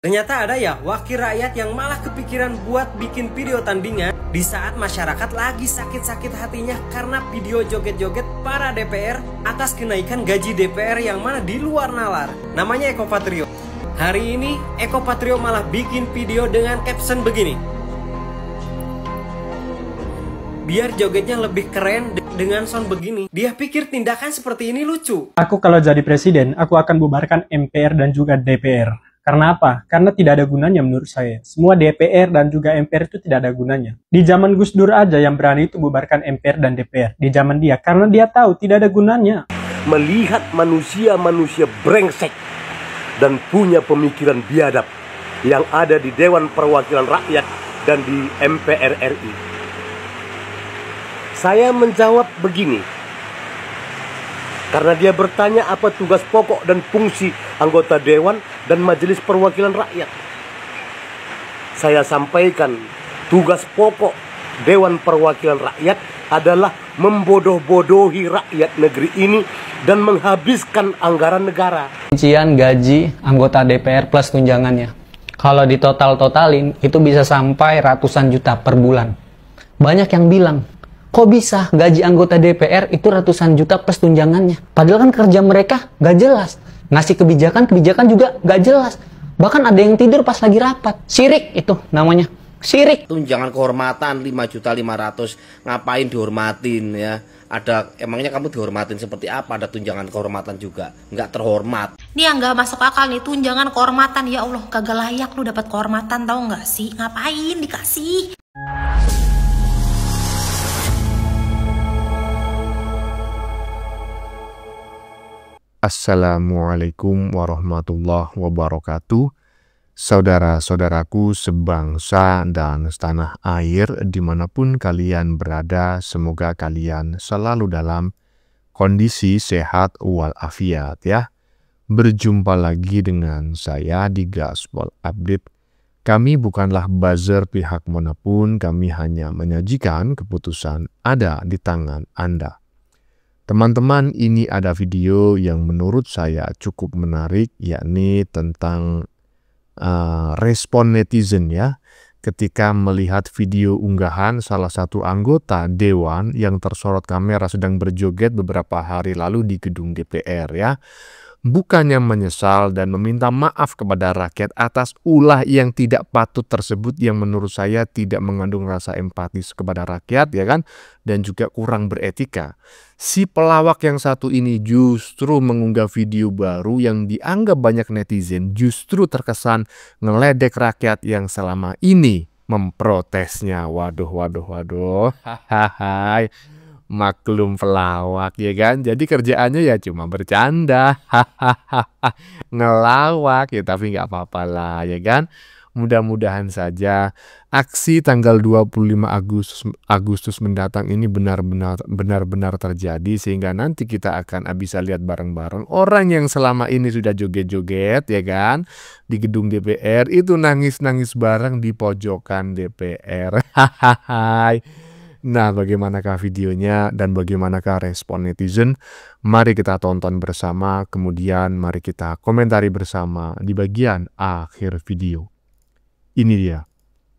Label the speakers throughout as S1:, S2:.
S1: Ternyata ada ya wakil rakyat yang malah kepikiran buat bikin video tandingan di saat masyarakat lagi sakit-sakit hatinya karena video joget-joget para DPR atas kenaikan gaji DPR yang mana di luar nalar. Namanya Eko Patrio. Hari ini Eko Patrio malah bikin video dengan caption begini. Biar jogetnya lebih keren dengan sound begini. Dia pikir tindakan seperti ini lucu.
S2: Aku kalau jadi presiden, aku akan bubarkan MPR dan juga DPR. Karena apa? Karena tidak ada gunanya menurut saya. Semua DPR dan juga MPR itu tidak ada gunanya. Di zaman Gus Dur aja yang berani itu bubarkan MPR dan DPR. Di zaman dia, karena dia tahu tidak ada gunanya.
S3: Melihat manusia-manusia brengsek dan punya pemikiran biadab yang ada di Dewan Perwakilan Rakyat dan di MPR RI. Saya menjawab begini. Karena dia bertanya apa tugas pokok dan fungsi anggota Dewan dan Majelis Perwakilan Rakyat. Saya sampaikan tugas pokok Dewan Perwakilan Rakyat adalah membodoh-bodohi rakyat negeri ini dan menghabiskan anggaran negara.
S4: Rincian gaji anggota DPR plus tunjangannya. Kalau ditotal-totalin itu bisa sampai ratusan juta per bulan. Banyak yang bilang, kok bisa gaji anggota DPR itu ratusan juta plus tunjangannya? Padahal kan kerja mereka gak jelas. Ngasih kebijakan juga gak jelas. Bahkan ada yang tidur pas lagi rapat. Syirik itu namanya. Syirik.
S5: Tunjangan kehormatan 5.500.000. Ngapain dihormatin ya? Emangnya kamu dihormatin seperti apa? Ada tunjangan kehormatan juga. Nggak terhormat.
S6: Ini yang nggak masuk akal nih, tunjangan kehormatan. Ya Allah, kagak layak lu dapat kehormatan, tau nggak sih? Ngapain dikasih?
S7: Assalamualaikum warahmatullahi wabarakatuh. Saudara-saudaraku sebangsa dan setanah air dimanapun kalian berada, semoga kalian selalu dalam kondisi sehat walafiat ya. Berjumpa lagi dengan saya di Gaspol Update. Kami bukanlah buzzer pihak manapun, kami hanya menyajikan keputusan ada di tangan Anda. Teman-teman, ini ada video yang menurut saya cukup menarik, yakni tentang respon netizen ya, ketika melihat video unggahan salah satu anggota Dewan yang tersorot kamera sedang berjoget beberapa hari lalu di gedung DPR ya. Bukannya menyesal dan meminta maaf kepada rakyat atas ulah yang tidak patut tersebut yang menurut saya tidak mengandung rasa empati kepada rakyat ya kan, dan juga kurang beretika. Si pelawak yang satu ini justru mengunggah video baru yang dianggap banyak netizen justru terkesan ngeledek rakyat yang selama ini memprotesnya. Waduh. Hahaha. Maklum pelawak ya kan, jadi kerjaannya ya cuma bercanda, ngelawak ya, tapi nggak apa-apa lah ya kan. Mudah-mudahan saja aksi tanggal 25 Agustus mendatang ini benar-benar terjadi, sehingga nanti kita akan bisa lihat bareng-bareng orang yang selama ini sudah joget-joget ya kan di gedung DPR itu nangis-nangis bareng di pojokan DPR. Hahaha. Nah, bagaimanakah videonya dan bagaimanakah respon netizen? Mari kita tonton bersama, kemudian mari kita komentari bersama di bagian akhir video. Ini dia.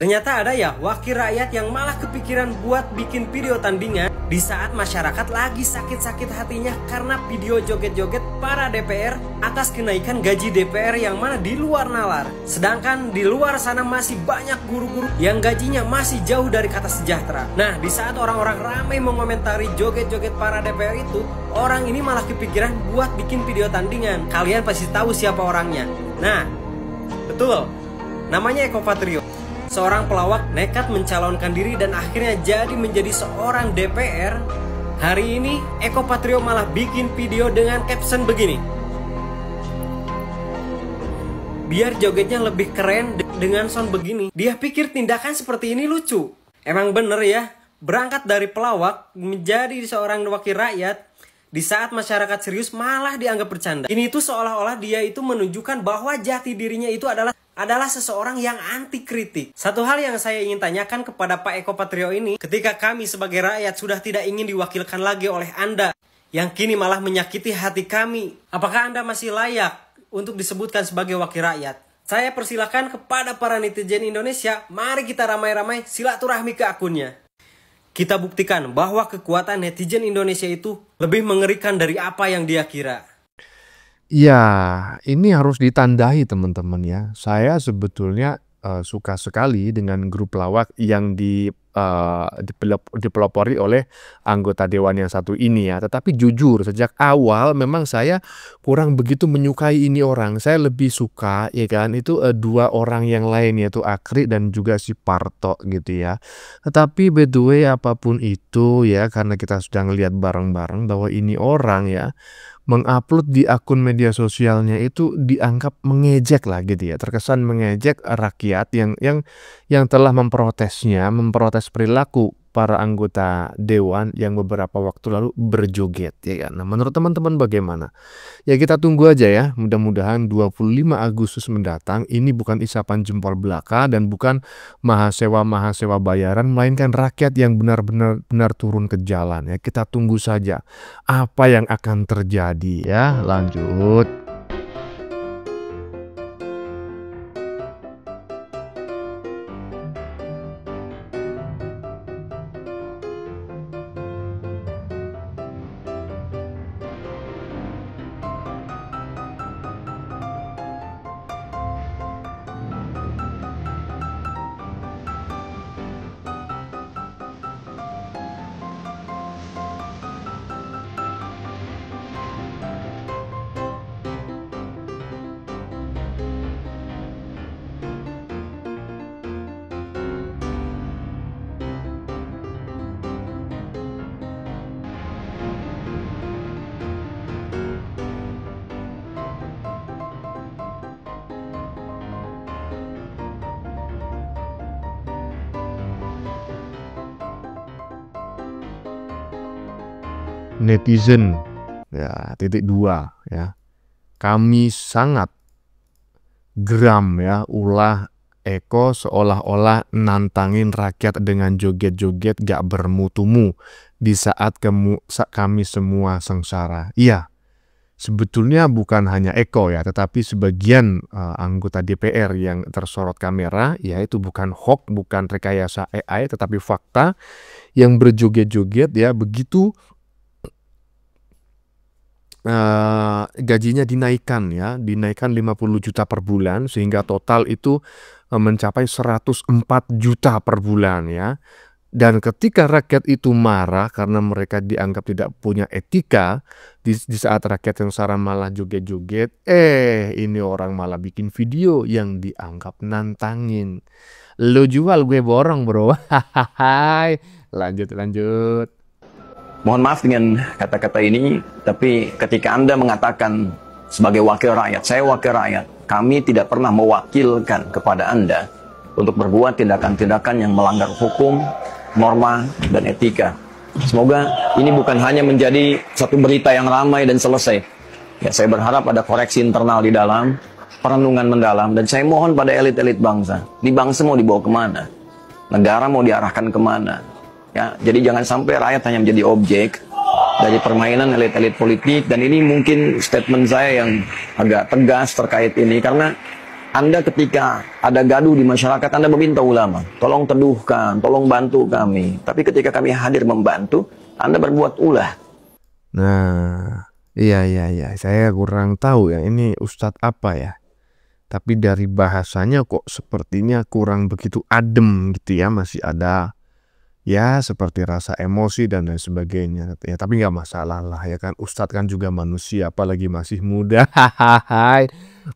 S1: Ternyata ada ya wakil rakyat yang malah kepikiran buat bikin video tandingan di saat masyarakat lagi sakit-sakit hatinya karena video joget-joget para DPR atas kenaikan gaji DPR yang mana di luar nalar. Sedangkan di luar sana masih banyak guru-guru yang gajinya masih jauh dari kata sejahtera. Nah, di saat orang-orang ramai mengomentari joget-joget para DPR itu, orang ini malah kepikiran buat bikin video tandingan. Kalian pasti tahu siapa orangnya. Nah, betul. Namanya Eko Patrio. Seorang pelawak nekat mencalonkan diri dan akhirnya jadi menjadi seorang DPR. Hari ini Eko Patrio malah bikin video dengan caption begini. Biar jogetnya lebih keren dengan sound begini. Dia pikir tindakan seperti ini lucu. Emang bener ya, berangkat dari pelawak menjadi seorang wakil rakyat. Di saat masyarakat serius malah dianggap bercanda. Ini tuh seolah-olah dia itu menunjukkan bahwa jati dirinya itu adalah seseorang yang anti kritik. Satu hal yang saya ingin tanyakan kepada Pak Eko Patrio ini, ketika kami sebagai rakyat sudah tidak ingin diwakilkan lagi oleh Anda, yang kini malah menyakiti hati kami, apakah Anda masih layak untuk disebutkan sebagai wakil rakyat? Saya persilakan kepada para netizen Indonesia, mari kita ramai-ramai silaturahmi ke akunnya. Kita buktikan bahwa kekuatan netizen Indonesia itu lebih mengerikan dari apa yang dia kira.
S7: Ya, ini harus ditandai teman-teman ya. Saya sebetulnya suka sekali dengan grup lawak yang dipelopori oleh anggota dewan yang satu ini ya. Tetapi jujur sejak awal memang saya kurang begitu menyukai ini orang. Saya lebih suka ya kan itu dua orang yang lain yaitu Akri dan juga si Parto gitu ya. Tetapi by the way apapun itu ya karena kita sudah ngelihat bareng-bareng bahwa ini orang ya mengupload di akun media sosialnya itu dianggap mengejek lah gitu ya, terkesan mengejek rakyat yang telah memprotes perilaku para anggota dewan yang beberapa waktu lalu berjoget ya kan. Nah, menurut teman-teman bagaimana? Ya kita tunggu aja ya, mudah-mudahan 25 Agustus mendatang ini bukan isapan jempol belaka dan bukan mahasiswa bayaran, melainkan rakyat yang benar-benar turun ke jalan ya. Kita tunggu saja apa yang akan terjadi ya. Lanjut. Netizen ya .2 ya, kami sangat geram ya ulah Eko seolah-olah nantangin rakyat dengan joget-joget gak bermutumu di saat kami semua sengsara. Iya, sebetulnya bukan hanya Eko ya, tetapi sebagian anggota DPR yang tersorot kamera, yaitu bukan hoax, bukan rekayasa AI, tetapi fakta yang berjoget-joget ya, begitu gajinya dinaikkan 50 juta per bulan sehingga total itu mencapai 104 juta per bulan ya. Dan ketika rakyat itu marah karena mereka dianggap tidak punya etika, di saat rakyat yang sengsara malah joget-joget, ini orang malah bikin video yang dianggap nantangin. Lo jual gue borong bro. Lanjut.
S8: Mohon maaf dengan kata-kata ini, tapi ketika Anda mengatakan sebagai wakil rakyat, saya wakil rakyat, kami tidak pernah mewakilkan kepada Anda untuk berbuat tindakan-tindakan yang melanggar hukum, norma, dan etika. Semoga ini bukan hanya menjadi satu berita yang ramai dan selesai. Ya, saya berharap ada koreksi internal di dalam, perenungan mendalam, dan saya mohon pada elit-elit bangsa, di bangsa mau dibawa kemana? Negara mau diarahkan kemana? Ya, jadi jangan sampai rakyat hanya menjadi objek dari permainan elit-elit politik. Dan ini mungkin statement saya yang agak tegas terkait ini, karena Anda ketika ada gaduh di masyarakat, Anda meminta ulama, tolong teduhkan, tolong bantu kami. Tapi ketika kami hadir membantu, Anda berbuat ulah.
S7: Nah, iya, saya kurang tahu ya ini Ustadz apa ya. Tapi dari bahasanya kok sepertinya kurang begitu adem gitu ya, masih ada ya seperti rasa emosi dan lain sebagainya ya, tapi nggak masalah lah ya kan, Ustadz kan juga manusia apalagi masih muda.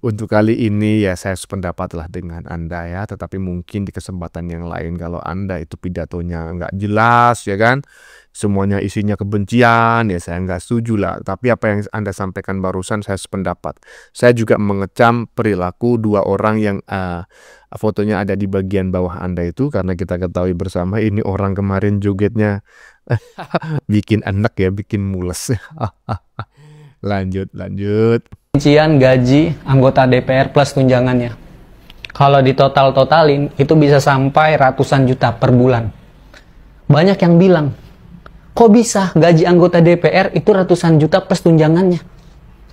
S7: Untuk kali ini ya saya sependapat lah dengan Anda ya, tetapi mungkin di kesempatan yang lain kalau Anda itu pidatonya nggak jelas ya kan, semuanya isinya kebencian ya saya nggak setuju lah. Tapi apa yang Anda sampaikan barusan saya sependapat. Saya juga mengecam perilaku dua orang yang fotonya ada di bagian bawah Anda itu, karena kita ketahui bersama ini orang kemarin jogetnya bikin enak ya, bikin mules. Lanjut.
S4: Rincian gaji anggota DPR plus tunjangannya. Kalau ditotalin itu bisa sampai ratusan juta per bulan. Banyak yang bilang, kok bisa gaji anggota DPR itu ratusan juta plus tunjangannya?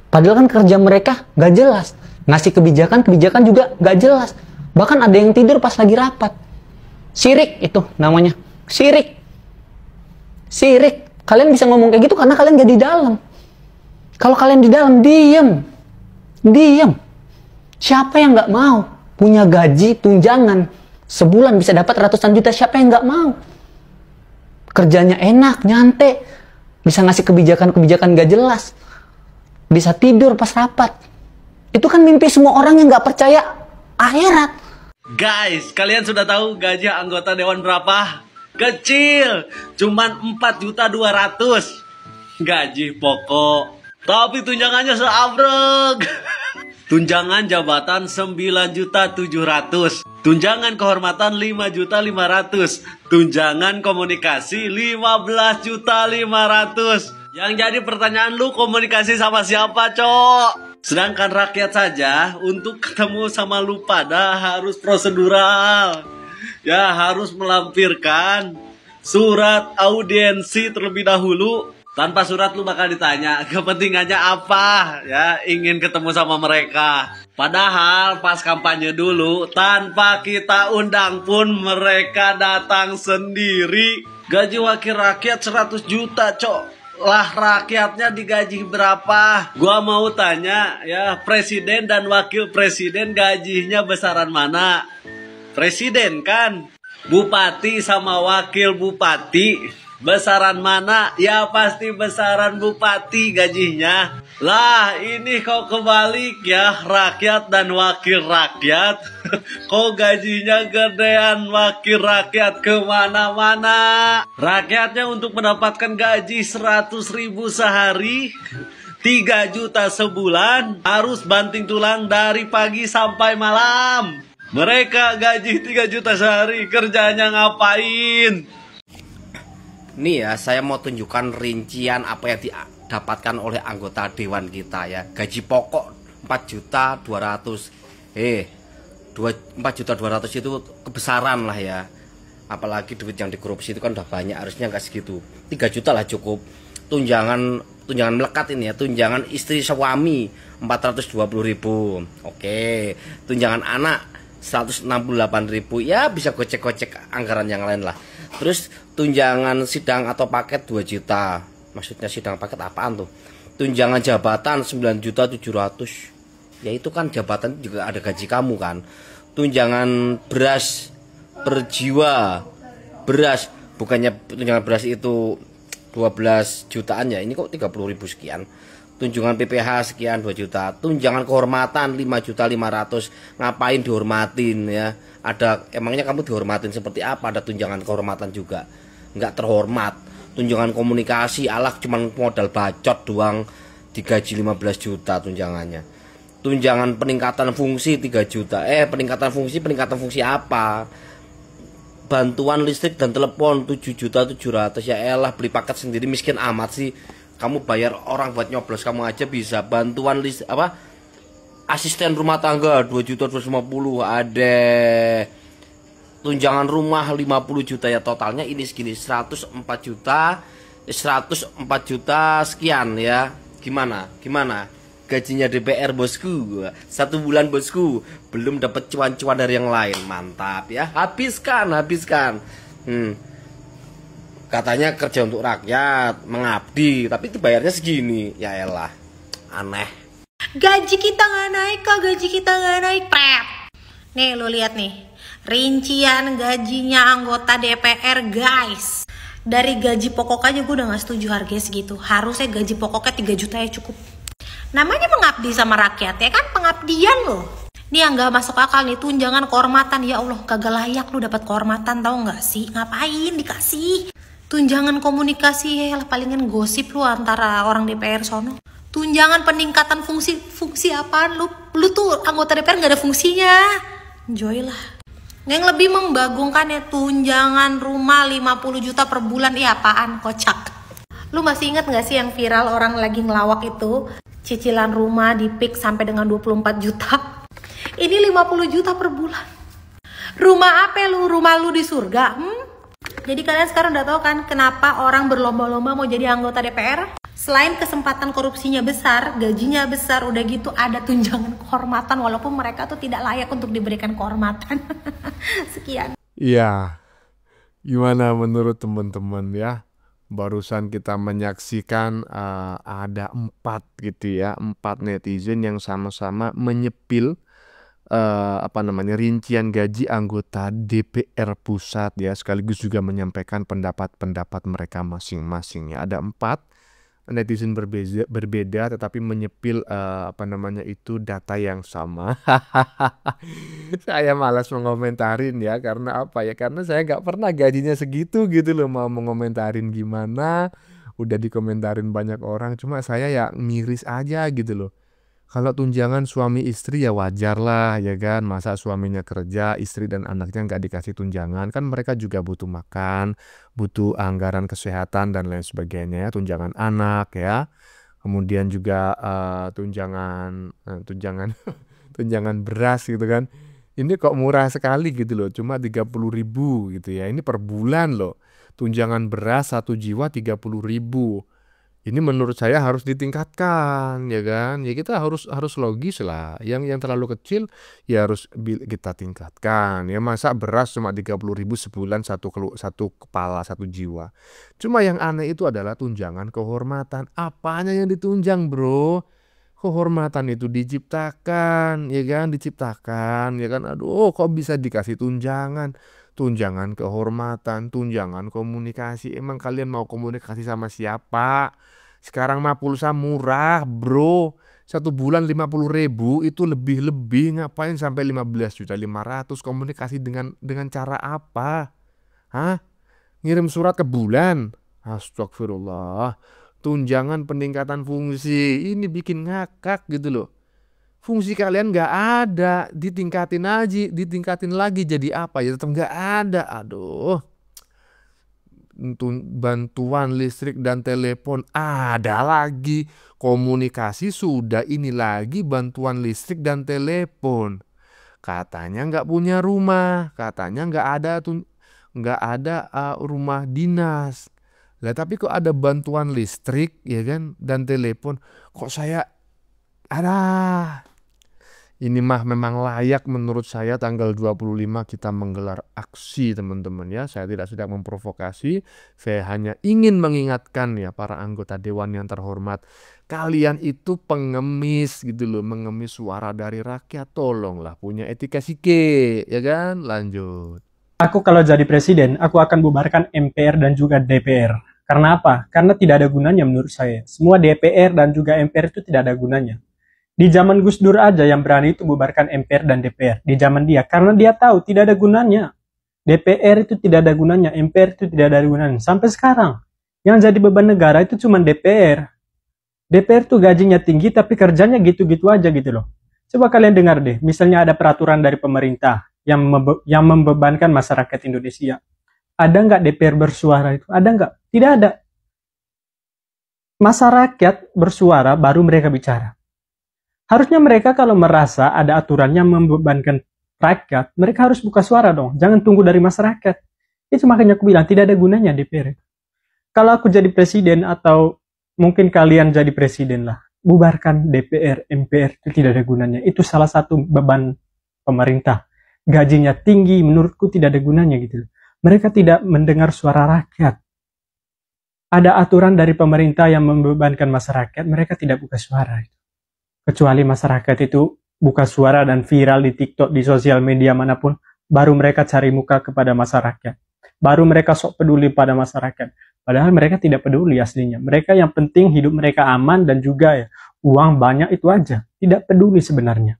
S4: Padahal kan kerja mereka gak jelas. Ngasih kebijakan juga nggak jelas. Bahkan ada yang tidur pas lagi rapat. Syirik itu namanya. Syirik. Kalian bisa ngomong kayak gitu karena kalian gak di dalam. Kalau kalian di dalam, diem. Siapa yang nggak mau punya gaji tunjangan sebulan bisa dapat ratusan juta? Siapa yang nggak mau? Kerjanya enak, nyantai, bisa ngasih kebijakan gak jelas, bisa tidur pas rapat. Itu kan mimpi semua orang yang nggak percaya akhirat.
S9: Guys, kalian sudah tahu gaji anggota dewan berapa? Kecil, cuman 4.200.000 gaji pokok. Tapi tunjangannya seabrek. Tunjangan jabatan 9.700.000, tunjangan kehormatan 5.500.000, tunjangan komunikasi 15.500.000. Yang jadi pertanyaan lu, komunikasi sama siapa, Cok? Sedangkan rakyat saja untuk ketemu sama lu pada harus prosedural. Ya, harus melampirkan surat audiensi terlebih dahulu. Tanpa surat lu bakal ditanya kepentingannya apa, ya, ingin ketemu sama mereka. Padahal pas kampanye dulu, tanpa kita undang pun mereka datang sendiri. Gaji wakil rakyat 100 juta, Cok. Lah rakyatnya digaji berapa? Gua mau tanya, ya, presiden dan wakil presiden gajinya besaran mana? Presiden kan, bupati sama wakil bupati besaran mana? Ya pasti besaran bupati gajinya. Lah ini kok kebalik ya, rakyat dan wakil rakyat. Kok gajinya gedean wakil rakyat kemana-mana. Rakyatnya untuk mendapatkan gaji 100.000 sehari, 3 juta sebulan, harus banting tulang dari pagi sampai malam. Mereka gaji 3 juta sehari, kerjanya ngapain?
S5: Nih ya, saya mau tunjukkan rincian apa yang didapatkan oleh anggota dewan kita ya. Gaji pokok 4.200.000. 4.200.000 itu kebesaran lah ya. Apalagi duit yang dikorupsi itu kan udah banyak, harusnya nggak segitu. 3 juta lah cukup. Tunjangan melekat ini ya, tunjangan istri suami 420.000. Oke. Tunjangan anak 168.000, ya bisa gocek-gocek anggaran yang lain lah. Terus tunjangan sidang atau paket 2 juta. Maksudnya sidang paket apaan tuh? Tunjangan jabatan 9.700.000. Ya itu kan jabatan juga ada gaji kamu kan. Tunjangan beras per jiwa. Beras, bukannya tunjangan beras itu 12 jutaan ya. Ini kok 30.000 sekian. Tunjangan PPH sekian 2 juta. Tunjangan kehormatan 5.500.000. Ngapain dihormatin ya? Ada, emangnya kamu dihormatin seperti apa? Ada tunjangan kehormatan juga, nggak terhormat. Tunjangan komunikasi, alah cuman modal bacot doang, digaji 15 juta tunjangannya. Tunjangan peningkatan fungsi 3 juta. Peningkatan fungsi apa? Bantuan listrik dan telepon 7.700.000. Ya elah, beli paket sendiri miskin amat sih. Kamu bayar orang buat nyoblos kamu aja bisa. Bantuan listrik apa? Asisten rumah tangga 2.250.000 ada. Tunjangan rumah 50 juta ya, totalnya ini segini 104 juta sekian ya. Gimana? Gajinya DPR bosku 1 bulan bosku, belum dapat cuan-cuan dari yang lain. Mantap ya, habiskan. Katanya kerja untuk rakyat, mengabdi, tapi dibayarnya segini. Ya elah, aneh.
S6: Gaji kita nggak naik, prep. Nih lu lihat nih, rincian gajinya anggota DPR guys. Dari gaji pokok aja gue udah gak setuju harganya segitu. Harusnya gaji pokoknya 3 juta ya cukup. Namanya mengabdi sama rakyat ya kan, pengabdian loh. Nih yang gak masuk akal nih, tunjangan kehormatan. Ya Allah, kagak layak lu dapat kehormatan, tau gak sih? Ngapain dikasih? Tunjangan komunikasi ya lah, palingan gosip lu antara orang DPR sono. Tunjangan peningkatan fungsi apaan lu? Lu tuh anggota DPR gak ada fungsinya. Enjoy lah. Yang lebih membagongkan ya tunjangan rumah 50 juta per bulan. Iya apaan, kocak. Lu masih inget gak sih yang viral orang lagi ngelawak itu? Cicilan rumah di PIK sampai dengan 24 juta. Ini 50 juta per bulan. Rumah apa lu? Rumah lu di surga? Jadi kalian sekarang udah tahu kan kenapa orang berlomba-lomba mau jadi anggota DPR? Selain kesempatan korupsinya besar, gajinya besar, udah gitu ada tunjangan kehormatan walaupun mereka tuh tidak layak untuk diberikan kehormatan. Sekian.
S7: Iya, gimana menurut teman-teman ya? Barusan kita menyaksikan ada 4 gitu ya, 4 netizen yang sama-sama menyepil rincian gaji anggota DPR pusat ya, sekaligus juga menyampaikan pendapat-pendapat mereka masing-masing ya. Ada 4 netizen berbeda tetapi menyepil data yang sama. Saya malas mengomentarin ya, karena apa ya? Karena saya nggak pernah gajinya segitu gitu loh, mau mengomentarin gimana. Udah dikomentarin banyak orang, cuma saya ya miris aja gitu loh. Kalau tunjangan suami istri ya wajar lah ya kan, masa suaminya kerja, istri dan anaknya nggak dikasih tunjangan, kan mereka juga butuh makan, butuh anggaran kesehatan dan lain sebagainya ya, tunjangan anak ya, kemudian juga tunjangan tunjangan beras gitu kan. Ini kok murah sekali gitu loh, cuma 30.000 gitu ya, ini per bulan loh, tunjangan beras 1 jiwa 30.000. Ini menurut saya harus ditingkatkan ya kan. Ya kita harus logis lah. Yang terlalu kecil ya harus kita tingkatkan. Ya masa beras cuma 30.000 sebulan satu kepala 1 jiwa. Cuma yang aneh itu adalah tunjangan kehormatan. Apanya yang ditunjang, Bro? Kehormatan itu diciptakan, ya kan? Diciptakan, ya kan? Aduh, kok bisa dikasih tunjangan? Tunjangan kehormatan, tunjangan komunikasi. Emang kalian mau komunikasi sama siapa? Sekarang mah pulsa murah, Bro. 1 bulan 50.000 itu lebih-lebih. Ngapain sampai 15.500.000? Komunikasi dengan cara apa? Hah? Ngirim surat ke bulan? Astagfirullah. Tunjangan peningkatan fungsi. Ini bikin ngakak gitu loh. Fungsi kalian nggak ada, ditingkatin lagi jadi apa ya, tetap nggak ada. Aduh. Bantuan listrik dan telepon ada lagi, komunikasi sudah, ini lagi bantuan listrik dan telepon. Katanya nggak punya rumah, katanya nggak ada rumah dinas. Lah tapi kok ada bantuan listrik ya kan dan telepon, kok saya ada. Ini mah memang layak menurut saya tanggal 25 kita menggelar aksi teman-teman ya. Saya tidak sedang memprovokasi, saya hanya ingin mengingatkan ya para anggota dewan yang terhormat. Kalian itu pengemis gitu loh, mengemis suara dari rakyat. Tolonglah punya etika sike, ya kan? Lanjut.
S2: Aku kalau jadi presiden, aku akan bubarkan MPR dan juga DPR. Karena apa? Karena tidak ada gunanya menurut saya. Semua DPR dan juga MPR itu tidak ada gunanya. Di zaman Gus Dur aja yang berani itu bubarkan MPR dan DPR. Di zaman dia, karena dia tahu tidak ada gunanya. DPR itu tidak ada gunanya, MPR itu tidak ada gunanya. Sampai sekarang, yang jadi beban negara itu cuma DPR. DPR tuh gajinya tinggi tapi kerjanya gitu-gitu aja gitu loh. Coba kalian dengar deh, misalnya ada peraturan dari pemerintah yang membebankan masyarakat Indonesia. Ada nggak DPR bersuara itu? Ada nggak? Tidak ada. Masyarakat bersuara baru mereka bicara. Harusnya mereka kalau merasa ada aturan yang membebankan rakyat, mereka harus buka suara dong. Jangan tunggu dari masyarakat. Itu makanya aku bilang tidak ada gunanya DPR. Kalau aku jadi presiden atau mungkin kalian jadi presiden lah, bubarkan DPR, MPR itu tidak ada gunanya. Itu salah satu beban pemerintah. Gajinya tinggi, menurutku tidak ada gunanya gitu. Mereka tidak mendengar suara rakyat. Ada aturan dari pemerintah yang membebankan masyarakat, mereka tidak buka suara. Kecuali masyarakat itu buka suara dan viral di TikTok, di sosial media manapun, baru mereka cari muka kepada masyarakat. Baru mereka sok peduli pada masyarakat. Padahal mereka tidak peduli aslinya. Mereka yang penting hidup mereka aman dan juga ya uang banyak itu aja. Tidak peduli sebenarnya.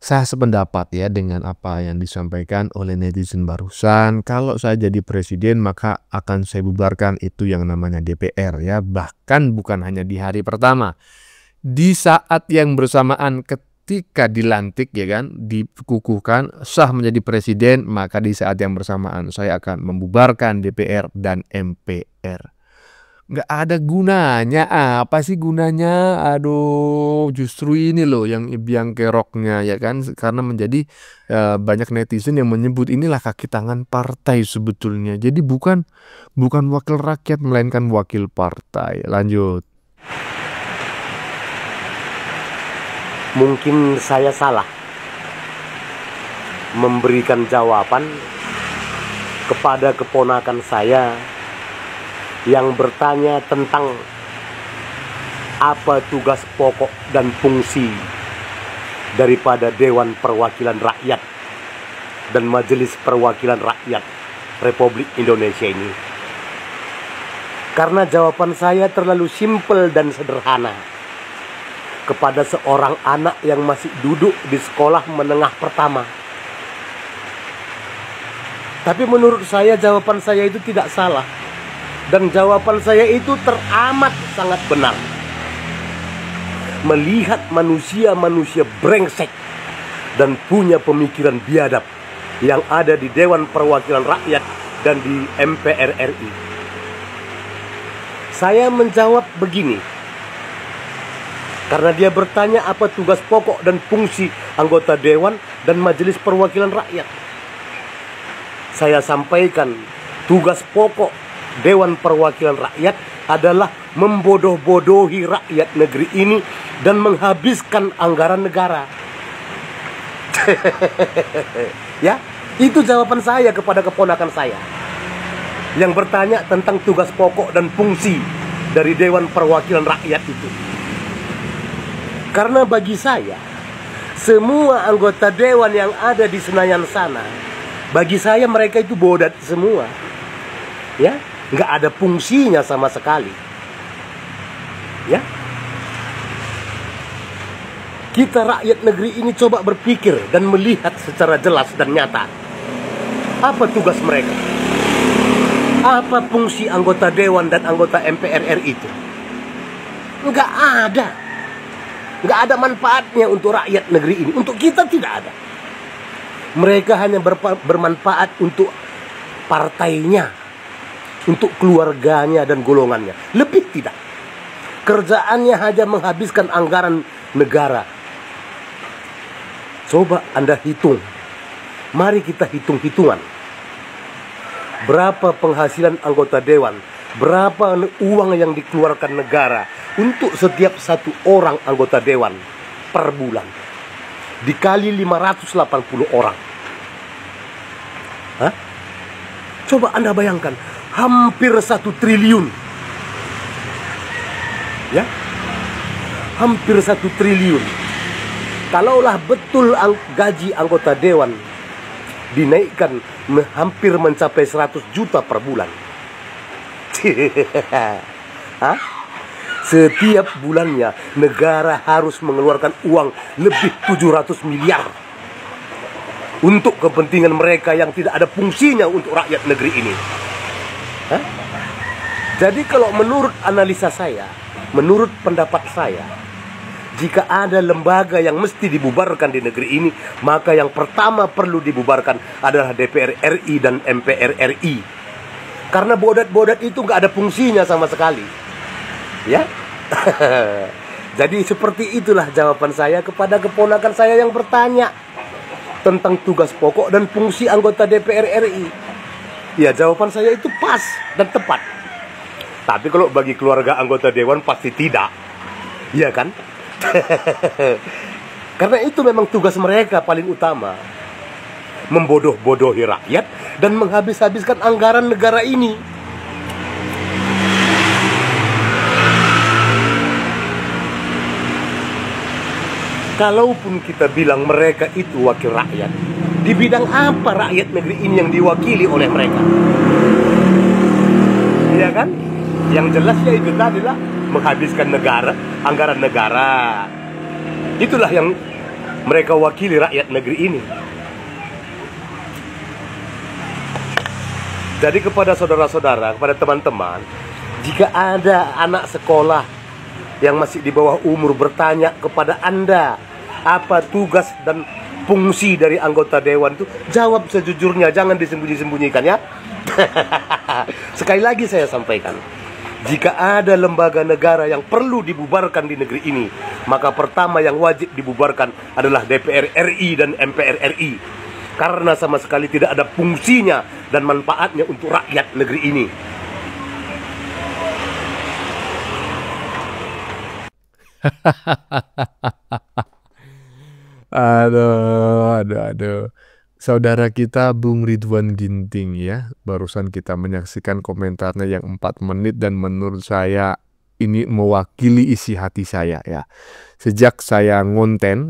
S7: Saya sependapat ya dengan apa yang disampaikan oleh netizen barusan. Kalau saya jadi presiden maka akan saya bubarkan itu yang namanya DPR ya. Bahkan bukan hanya di hari pertama. Di saat yang bersamaan ketika dilantik ya kan, dikukuhkan sah menjadi presiden, maka di saat yang bersamaan saya akan membubarkan DPR dan MPR. Nggak ada gunanya. Apa sih gunanya? Aduh, justru ini loh yang biang keroknya ya kan, karena menjadi banyak netizen yang menyebut inilah kaki tangan partai sebetulnya. Jadi bukan wakil rakyat melainkan wakil partai. Lanjut.
S3: Mungkin saya salah memberikan jawaban kepada keponakan saya yang bertanya tentang apa tugas pokok dan fungsi daripada Dewan Perwakilan Rakyat dan Majelis Perwakilan Rakyat Republik Indonesia ini. Karena jawaban saya terlalu simpel dan sederhana kepada seorang anak yang masih duduk di sekolah menengah pertama. Tapi menurut saya jawaban saya itu tidak salah. Dan jawaban saya itu teramat sangat benar. Melihat manusia-manusia brengsek dan punya pemikiran biadab yang ada di Dewan Perwakilan Rakyat dan di MPR RI, saya menjawab begini. Karena dia bertanya apa tugas pokok dan fungsi anggota Dewan dan Majelis Perwakilan Rakyat. Saya sampaikan tugas pokok Dewan Perwakilan Rakyat adalah membodoh-bodohi rakyat negeri ini dan menghabiskan anggaran negara. Ya, itu jawaban saya kepada keponakan saya yang bertanya tentang tugas pokok dan fungsi dari Dewan Perwakilan Rakyat itu. Karena bagi saya, semua anggota dewan yang ada di Senayan sana, bagi saya mereka itu bodat semua. Ya, nggak ada fungsinya sama sekali. Ya, kita rakyat negeri ini coba berpikir dan melihat secara jelas dan nyata apa tugas mereka, apa fungsi anggota dewan dan anggota MPR RI itu. Nggak ada manfaatnya untuk rakyat negeri ini. Untuk kita tidak ada. Mereka hanya bermanfaat untuk partainya, untuk keluarganya dan golongannya. Lebih tidak. Kerjaannya hanya menghabiskan anggaran negara. Coba Anda hitung. Mari kita hitung-hitungan. Berapa penghasilan anggota dewan? Berapa uang yang dikeluarkan negara untuk setiap satu orang anggota dewan per bulan? Dikali 580 orang. Hah? Coba Anda bayangkan, hampir 1 triliun. Ya, hampir 1 triliun. Kalaulah betul gaji anggota dewan dinaikkan hampir mencapai 100 juta per bulan. Hah? Setiap bulannya negara harus mengeluarkan uang lebih 700 miliar untuk kepentingan mereka yang tidak ada fungsinya untuk rakyat negeri ini. Hah? Jadi kalau menurut analisa saya, menurut pendapat saya, jika ada lembaga yang mesti dibubarkan di negeri ini, maka yang pertama perlu dibubarkan adalah DPR RI dan MPR RI. Karena bodat-bodat itu nggak ada fungsinya sama sekali. Ya. Jadi seperti itulah jawaban saya kepada keponakan saya yang bertanya tentang tugas pokok dan fungsi anggota DPR RI. Ya, jawaban saya itu pas dan tepat. Tapi kalau bagi keluarga anggota dewan pasti tidak. Iya kan? Karena itu memang tugas mereka paling utama. Membodoh-bodohi rakyat dan menghabis-habiskan anggaran negara ini. Kalaupun kita bilang mereka itu wakil rakyat, di bidang apa rakyat negeri ini yang diwakili oleh mereka? Iya kan? Yang jelas ya itu tadi lah, menghabiskan negara, anggaran negara. Itulah yang mereka wakili rakyat negeri ini. Jadi kepada saudara-saudara, kepada teman-teman, jika ada anak sekolah yang masih di bawah umur bertanya kepada Anda apa tugas dan fungsi dari anggota dewan itu, jawab sejujurnya, jangan disembunyi-sembunyikan ya. Sekali lagi saya sampaikan, Jika ada lembaga negara yang perlu dibubarkan di negeri ini, maka pertama yang wajib dibubarkan adalah DPR RI dan MPR RI. Karena sama sekali tidak ada fungsinya dan manfaatnya untuk rakyat negeri ini.
S7: Aduh. Saudara kita Bung Ridwan Ginting ya, barusan kita menyaksikan komentarnya yang 4 menit dan menurut saya ini mewakili isi hati saya ya. Sejak saya ngonten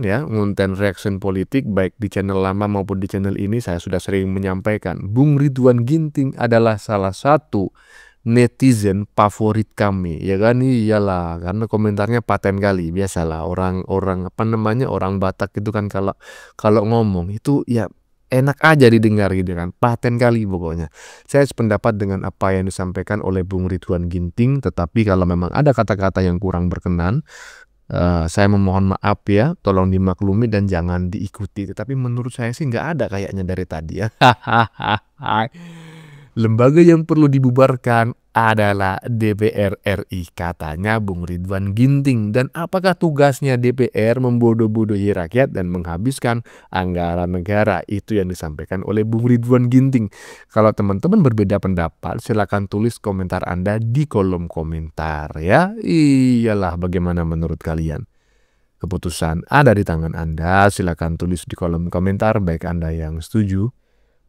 S7: reaction politik baik di channel lama maupun di channel ini, saya sudah sering menyampaikan Bung Ridwan Ginting adalah salah satu netizen favorit kami, ya kan? Iyalah, karena komentarnya paten kali. Biasalah orang orang Batak itu kan kalau ngomong itu ya enak aja didengar gitu kan, paten kali pokoknya. Saya sependapat dengan apa yang disampaikan oleh Bung Ridwan Ginting, tetapi kalau memang ada kata-kata yang kurang berkenan, saya memohon maaf ya, tolong dimaklumi dan jangan diikuti. Tetapi menurut saya sih nggak ada kayaknya dari tadi ya. Lembaga yang perlu dibubarkan adalah DPR RI, katanya Bung Ridwan Ginting. Dan apakah tugasnya DPR membodoh-bodohi rakyat dan menghabiskan anggaran negara? Itu yang disampaikan oleh Bung Ridwan Ginting. Kalau teman-teman berbeda pendapat, silakan tulis komentar Anda di kolom komentar ya. Iyalah, bagaimana menurut kalian? Keputusan ada di tangan Anda, silakan tulis di kolom komentar baik Anda yang setuju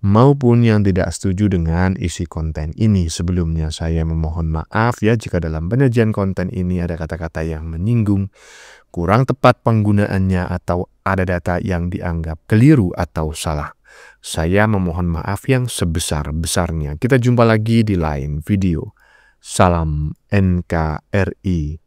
S7: maupun yang tidak setuju dengan isi konten ini. Sebelumnya saya memohon maaf ya jika dalam penyajian konten ini ada kata-kata yang menyinggung, kurang tepat penggunaannya, atau ada data yang dianggap keliru atau salah. Saya memohon maaf yang sebesar-besarnya. Kita jumpa lagi di lain video. Salam NKRI.